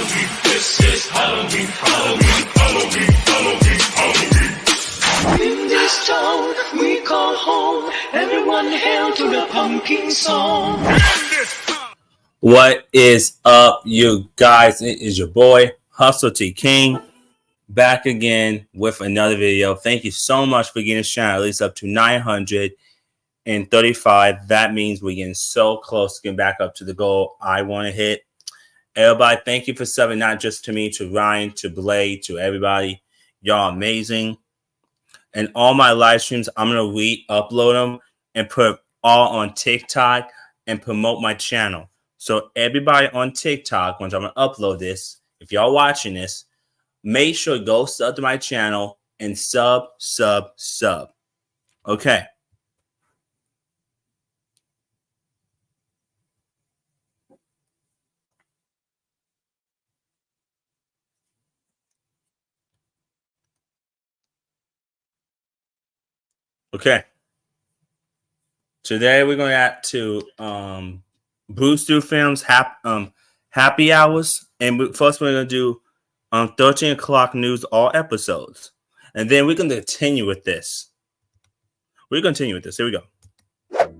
Halloween. This is Halloween, Halloween, Halloween, Halloween, Halloween. In this town we call home, everyone hail to the pumpkin song. What is up, you guys? It is your boy, hussleteaking, back again with another video. Thank you so much for getting this channel at least up to 935. That means we're getting so close to getting back up to the goal I want to hit. Everybody, thank you for subbing, not just to me, to Ryan, to Blade, to everybody. Y'all amazing. And all my live streams, I'm going to re-upload them and put all on TikTok and promote my channel. So everybody on TikTok, once I'm going to upload this, if y'all watching this, make sure to go sub to my channel and sub. Okay. Okay. Today we're going to Bruce Do Films Happy Hours, and first we're going to do 13 o'clock news, all episodes, and then we're going to continue with this. Here we go.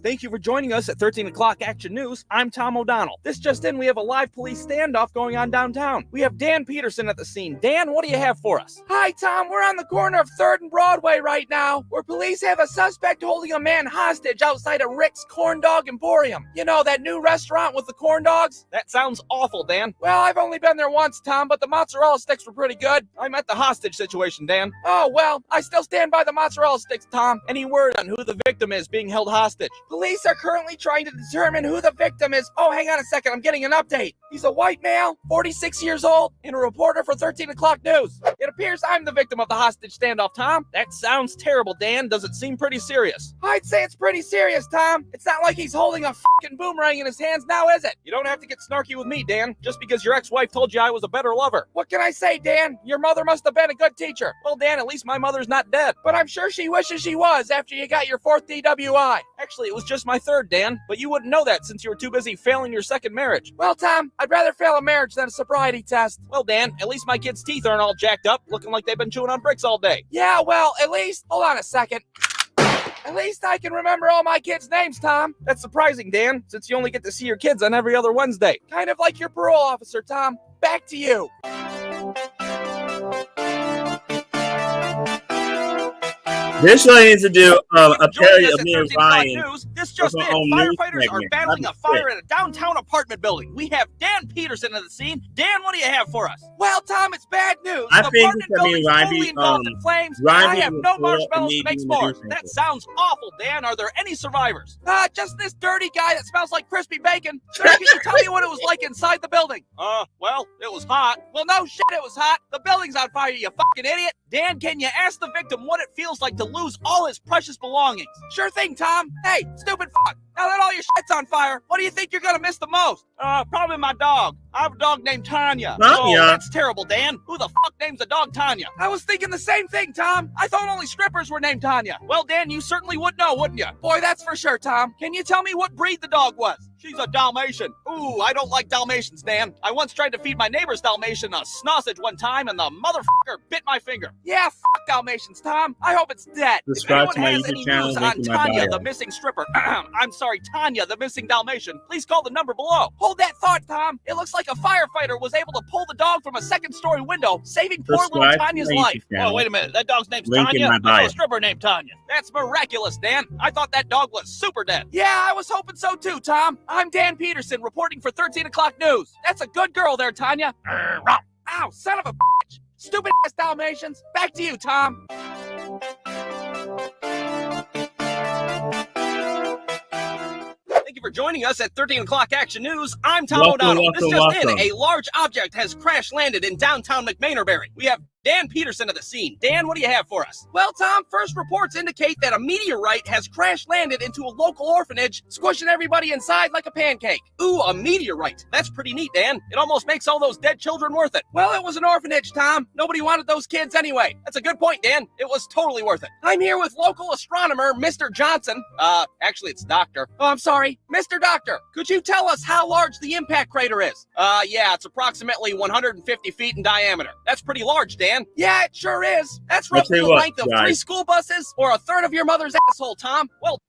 Thank you for joining us at 13 o'clock Action News. I'm Tom O'Donnell. This just in, we have a live police standoff going on downtown. We have Dan Peterson at the scene. Dan, what do you have for us? Hi, Tom. We're on the corner of 3rd and Broadway right now, where police have a suspect holding a man hostage outside of Rick's Corn Dog Emporium. You know, that new restaurant with the corn dogs? That sounds awful, Dan. Well, I've only been there once, Tom, but the mozzarella sticks were pretty good. I meant the hostage situation, Dan. Oh, well, I still stand by the mozzarella sticks, Tom. Any word on who the victim is being held hostage? Police are currently trying to determine who the victim is. Oh, hang on a second. I'm getting an update. He's a white male, 46 years old, and a reporter for 13 o'clock news. It appears I'm the victim of the hostage standoff, Tom. That sounds terrible, Dan. Does it seem pretty serious? I'd say it's pretty serious, Tom. It's not like he's holding a fucking boomerang in his hands now, is it? You don't have to get snarky with me, Dan, just because your ex-wife told you I was a better lover. What can I say, Dan? Your mother must have been a good teacher. Well, Dan, at least my mother's not dead. But I'm sure she wishes she was after you got your 4th DWI. Actually, it was just my 3rd, Dan, but you wouldn't know that since you were too busy failing your 2nd marriage. Well, Tom, I'd rather fail a marriage than a sobriety test. Well, Dan, at least my kids' teeth aren't all jacked up, looking like they've been chewing on bricks all day. Yeah, well, at least, hold on a second. At least I can remember all my kids' names, Tom. That's surprising, Dan, since you only get to see your kids on every other Wednesday. Kind of like your parole officer, Tom. Back to you. This one needs to do a parody of me and Ryan. News. This just in, firefighters are battling a fire at a downtown apartment building. We have Dan Peterson at the scene. Dan, what do you have for us? Well, Tom, it's bad news. I the think apartment building's totally involved in flames. I have no marshmallows to make s'mores. That sounds awful, Dan. Are there any survivors? Just this dirty guy that smells like crispy bacon. Sir, can you tell me what it was like inside the building? Well, it was hot. Well, no shit, it was hot. The building's on fire, you fucking idiot. Dan, can you ask the victim what it feels like to lose all his precious belongings? Sure thing, Tom. Hey, stupid fuck. Now that all your shit's on fire, what do you think you're gonna miss the most? Probably my dog. I have a dog named Tanya. Oh, that's terrible, Dan. Who the fuck names a dog Tanya? I was thinking the same thing, Tom. I thought only strippers were named Tanya. Well, Dan, you certainly would know, wouldn't you? Boy, that's for sure, Tom. Can you tell me what breed the dog was? She's a Dalmatian. Ooh, I don't like Dalmatians, Dan. I once tried to feed my neighbor's Dalmatian a sausage one time, and the motherfucker bit my finger. Yeah, fuck Dalmatians, Tom. I hope it's dead. If anyone has any news on Tanya, the missing stripper, I'm sorry, Tanya, the missing Dalmatian, please call the number below. Hold that thought, Tom. It looks like a firefighter was able to pull the dog from a 2nd-story window, saving poor little Tanya's life. Oh, wait a minute. That dog's name's Tanya? I know a stripper named Tanya. That's miraculous, Dan. I thought that dog was super dead. Yeah, I was hoping so too, Tom. I'm Dan Peterson, reporting for 13 o'clock news. That's a good girl there, Tanya. Ow, son of a bitch. Stupid-ass Dalmatians. Back to you, Tom. Thank you for joining us at 13 o'clock Action News. I'm Tom O'Donnell. This just in, a large object has crash landed in downtown McMainerberry. We have Dan Peterson at the scene. Dan, what do you have for us? Well, Tom, first reports indicate that a meteorite has crash landed into a local orphanage, squishing everybody inside like a pancake. Ooh, a meteorite. That's pretty neat, Dan. It almost makes all those dead children worth it. Well, it was an orphanage, Tom. Nobody wanted those kids anyway. That's a good point, Dan. It was totally worth it. I'm here with local astronomer, Mr. Johnson. Actually, it's Doctor. Oh, I'm sorry. Mr. Doctor, could you tell us how large the impact crater is? Yeah, it's approximately 150 feet in diameter. That's pretty large, Dan. Yeah, it sure is. That's roughly the length of 3 school buses or a third of your mother's asshole, Tom. Well,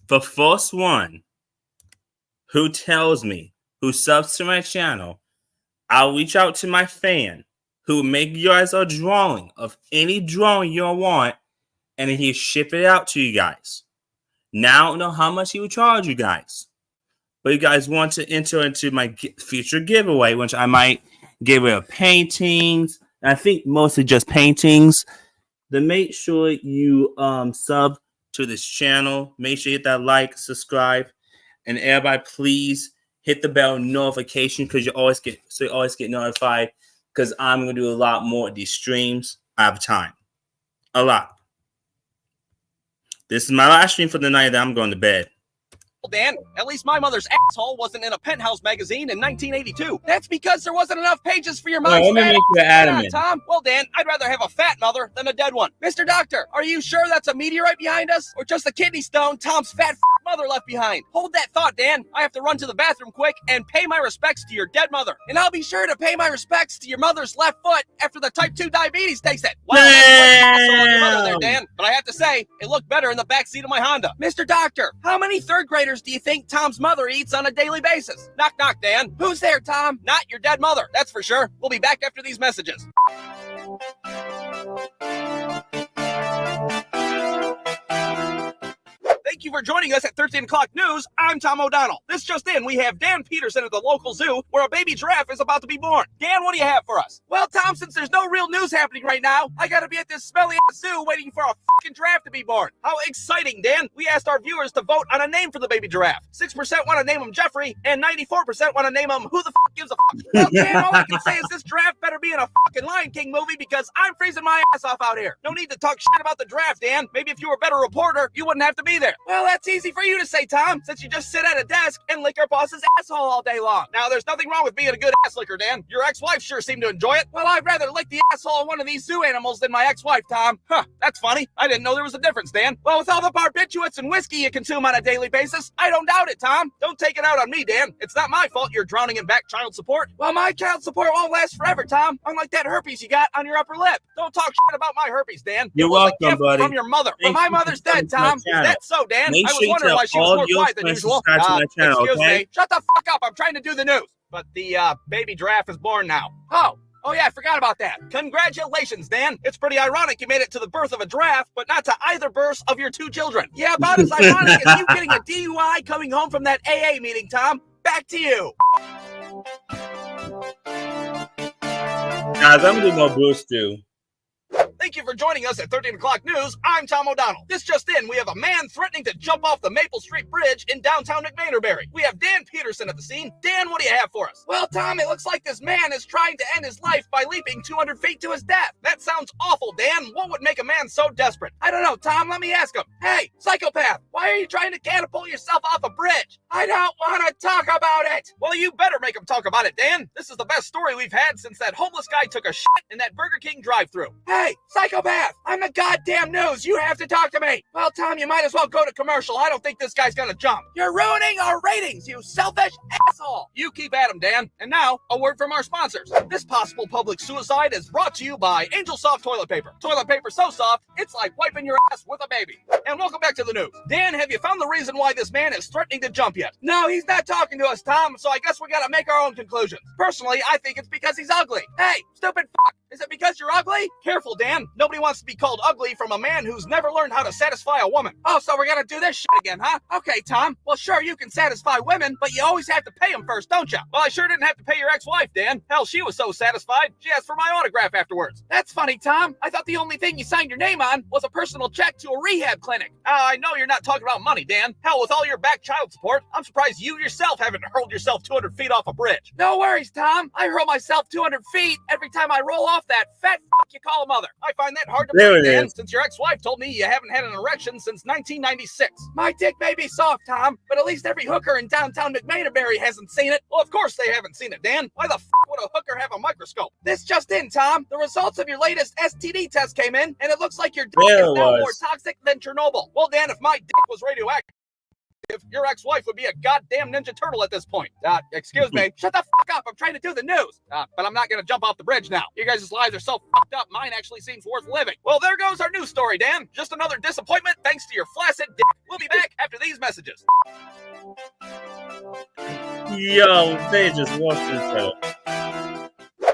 the first one who tells me, who subs to my channel, I'll reach out to my fan who make you guys a drawing of any drawing you want, and then he'll ship it out to you guys. Now I don't know how much he will charge you guys, but you guys want to enter into my future giveaway, which I might give away paintings. I think mostly just paintings. Then make sure you sub to this channel. Make sure you hit that like, subscribe, and everybody please hit the bell notification because you always get notified because I'm gonna do a lot more of these streams. I have time, a lot. This is my last stream for the night. That I'm going to bed. Dan, at least my mother's asshole wasn't in a Penthouse magazine in 1982. That's because there wasn't enough pages for your mom's fat ass. Tom. Well, Dan, I'd rather have a fat mother than a dead one. Mr. Doctor, are you sure that's a meteorite behind us? Or just a kidney stone Tom's fat mother left behind? Hold that thought, Dan. I have to run to the bathroom quick and pay my respects to your dead mother. And I'll be sure to pay my respects to your mother's left foot after the type 2 diabetes takes it. Wow, that's on your mother there, Dan. But I have to say, it looked better in the backseat of my Honda. Mr. Doctor, how many third graders do you think Tom's mother eats on a daily basis? Knock, knock, Dan. Who's there, Tom? Not your dead mother, that's for sure. We'll be back after these messages. Thank you for joining us at 13 o'clock news. I'm Tom O'Donnell. This just in, we have Dan Peterson at the local zoo where a baby giraffe is about to be born. Dan, what do you have for us? Well, Tom, since there's no real news happening right now, I gotta be at this smelly ass zoo waiting for a fucking giraffe to be born. How exciting, Dan. We asked our viewers to vote on a name for the baby giraffe. 6% want to name him Jeffrey, and 94% want to name him Who the Fuck Gives a Fuck. Well, Dan, all I can say is this giraffe better be in a fucking Lion King movie because I'm freezing my ass off out here. No need to talk shit about the giraffe, Dan. Maybe if you were a better reporter, you wouldn't have to be there. Well, that's easy for you to say, Tom, since you just sit at a desk and lick your boss's asshole all day long. Now, there's nothing wrong with being a good ass licker, Dan. Your ex-wife sure seemed to enjoy it. Well, I'd rather lick the asshole of one of these zoo animals than my ex-wife, Tom. Huh, that's funny. I didn't know there was a difference, Dan. Well, with all the barbiturates and whiskey you consume on a daily basis, I don't doubt it, Tom. Don't take it out on me, Dan. It's not my fault you're drowning in back child support. Well, my child support won't last forever, Tom. Unlike that herpes you got on your upper lip. Don't talk shit about my herpes, Dan. You're welcome, buddy. From your mother. Well, my mother's dead, Tom. Is that so, Dan? Make I was sure wondering why she was more quiet than usual. Excuse me. Shut the fuck up. I'm trying to do the news. But the baby giraffe is born now. Oh yeah, I forgot about that. Congratulations, Dan. It's pretty ironic you made it to the birth of a giraffe, but not to either births of your 2 children. Yeah, about as ironic as you getting a DUI coming home from that AA meeting, Tom. Back to you. Guys, I'm gonna do more Bruce too. Thank you for joining us at 13 o'clock news. I'm Tom O'Donnell. This just in, we have a man threatening to jump off the Maple Street Bridge in downtown McManerberry. We have Dan Peterson at the scene. Dan, what do you have for us? Well, Tom, it looks like this man is trying to end his life by leaping 200 feet to his death. That sounds awful, Dan. What would make a man so desperate? I don't know, Tom. Let me ask him. Hey, psychopath, why are you trying to catapult yourself off a bridge? I don't want to talk about it. Well, you better make him talk about it, Dan. This is the best story we've had since that homeless guy took a shit in that Burger King drive-thru. Hey, psychopath, I'm the goddamn news. You have to talk to me. Well, Tom, you might as well go to commercial. I don't think this guy's gonna jump. You're ruining our ratings, you selfish asshole. You keep at him, Dan. And now, a word from our sponsors. This possible public suicide is brought to you by Angel Soft Toilet Paper. Toilet paper so soft, it's like wiping your ass with a baby. And welcome back to the news. Dan, have you found the reason why this man is threatening to jump yet? No, he's not talking to us, Tom, so I guess we gotta make our own conclusions. Personally, I think it's because he's ugly. Hey, stupid fuck. Is it because you're ugly? Careful, Dan. Nobody wants to be called ugly from a man who's never learned how to satisfy a woman. Oh, so we're gonna do this shit again, huh? Okay, Tom. Well, sure, you can satisfy women, but you always have to pay them first, don't you? Well, I sure didn't have to pay your ex-wife, Dan. Hell, she was so satisfied, she asked for my autograph afterwards. That's funny, Tom. I thought the only thing you signed your name on was a personal check to a rehab clinic. I know you're not talking about money, Dan. Hell, with all your back child support, I'm surprised you yourself haven't hurled yourself 200 feet off a bridge. No worries, Tom. I hurl myself 200 feet every time I roll off that fat you call a mother. I find that hard to There believe, it Dan, is. since your ex-wife told me you haven't had an erection since 1996. My dick may be soft, Tom, but at least every hooker in downtown McMaterbury hasn't seen it. Well, of course they haven't seen it, Dan. Why the would a hooker have a microscope? This just in, Tom. The results of your latest STD test came in, and it looks like your dick There is it now more was. toxic than Chernobyl. Well, Dan, if my dick was radioactive, your ex-wife would be a goddamn Ninja Turtle at this point. Excuse me. Shut the fuck up. I'm trying to do the news. But I'm not going to jump off the bridge now. You guys' lives are so fucked up, mine actually seems worth living. Well, there goes our news story, Dan. Just another disappointment thanks to your flaccid dick. We'll be back after these messages. Yo, they just watched themselves.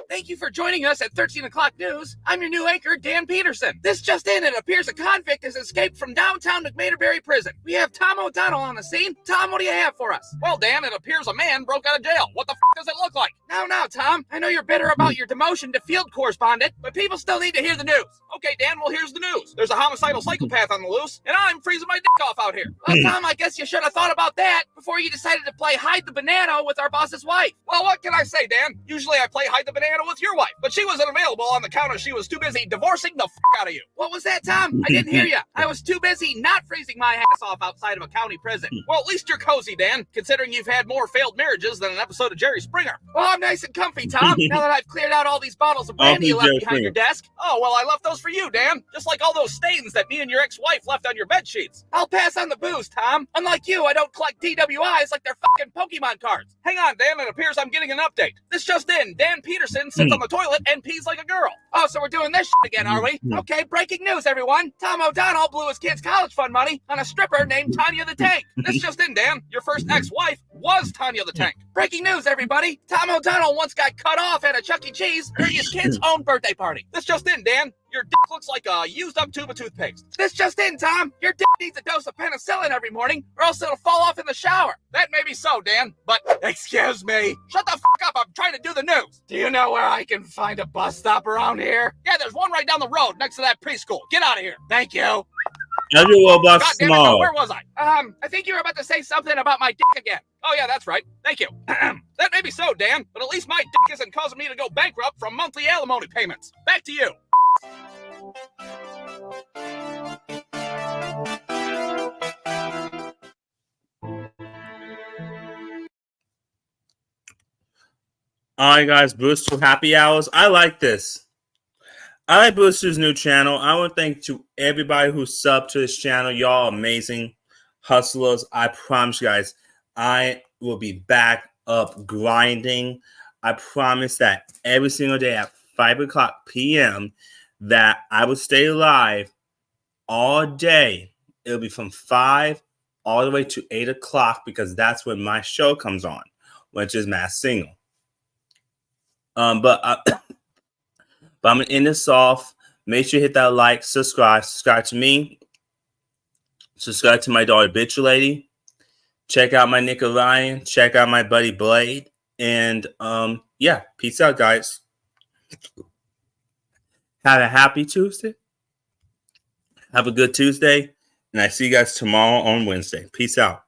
Thank you for joining us at 13 o'clock news. I'm your new anchor, Dan Peterson. This just in, it appears a convict has escaped from downtown McMaterbury prison. We have Tom O'Donnell on the scene. Tom, what do you have for us? Well, Dan, it appears a man broke out of jail. What the does it look like? Now, Tom. I know you're bitter about your demotion to field correspondent, but people still need to hear the news. Okay, Dan, well, here's the news. There's a homicidal psychopath on the loose, and I'm freezing my dick off out here. Well, Tom, I guess you should have thought about that before you decided to play hide the banana with our boss's wife. Well, what can I say, Dan? Usually I play hide the banana with your wife, but she wasn't available on the count of she was too busy divorcing the out of you. What was that, Tom? I didn't hear you. I was too busy not freezing my ass off outside of a county prison. Well, at least you're cozy, Dan, considering you've had more failed marriages than an episode of Jerry Springer. Well, I'm nice and comfy, Tom, now that I've cleared out all these bottles of brandy you left behind your desk. Oh, well, I left those for you, Dan, just like all those stains that me and your ex-wife left on your bed sheets. I'll pass on the booze, Tom. Unlike you, I don't collect DWIs like they're fucking Pokemon cards. Hang on, Dan, it appears I'm getting an update. This just in, Dan Peterson sits on the toilet and pees like a girl. Oh, so we're doing this shit again, are we? Okay, breaking news, everyone. Tom O'Donnell blew his kid's college fund money on a stripper named Tanya the Tank. This just in, Dan. Your first ex-wife was Tanya the Tank. Breaking news, everybody. Tom O'Donnell once got cut off at a Chuck E. Cheese during his kid's own birthday party. This just in, Dan. Your dick looks like a used-up tube of toothpaste. This just in, Tom. Your dick needs a dose of penicillin every morning, or else it'll fall off in the shower. That may be so, Dan, but excuse me. Shut the fuck up. I'm trying to do the news. Do you know where I can find a bus stop around here? Yeah, there's one right down the road next to that preschool. Get out of here. Thank you. Every robot God damn it, small. no, where was I? I think you were about to say something about my dick again. Oh, yeah, that's right. Thank you. That may be so, Dan, but at least my dick isn't causing me to go bankrupt from monthly alimony payments. Back to you. All right, guys, Brewster Happy Hours. I like this. I like Brewster's new channel. I want to thank to everybody who subbed to this channel. Y'all amazing hustlers. I promise you guys, I will be back up grinding. I promise that every single day at 5 o'clock p.m. that I will stay live all day. It'll be from 5 all the way to 8 o'clock because that's when my show comes on, which is Mass Single. But I'm going to end this off. Make sure you hit that like, subscribe to me. Subscribe to my daughter, Bitch Lady. Check out my Nickelodeon. Check out my buddy Blade. And yeah, peace out, guys. Have a happy Tuesday. Have a good Tuesday. And I see you guys tomorrow on Wednesday. Peace out.